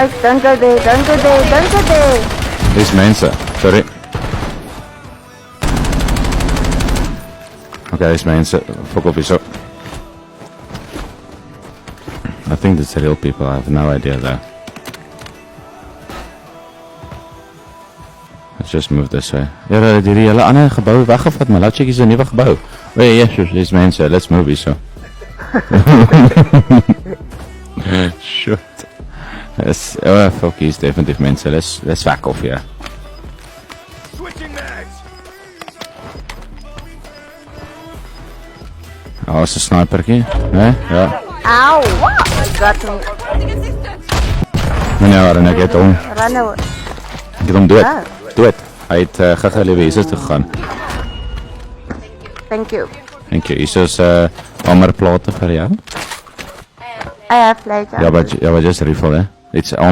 Don't go there, don't go there, don't go there. Dis mense, sorry. Okay, dis mense, fuck off hierso. I think that's real people, I have no idea though. Let's just move this way. Ja, die hele ander gebou weggevat, maar laat check is 'n nuwe gebou. O ja, yes, dis mense, let's move hierso. Shit. Yes, oh fuck, he's definitely mense. Let's back off here. Switching mags. Oh, is 'n snipertjie, né? Ja. Ow, got him. Nee, maar ek het hom. Run away. Ek het hom dood. Hy het gaga lewe Jesus toe gegaan. Thank you. Thank you. Is plate vir jou? I have later. Ja, but just refill, hè. It's on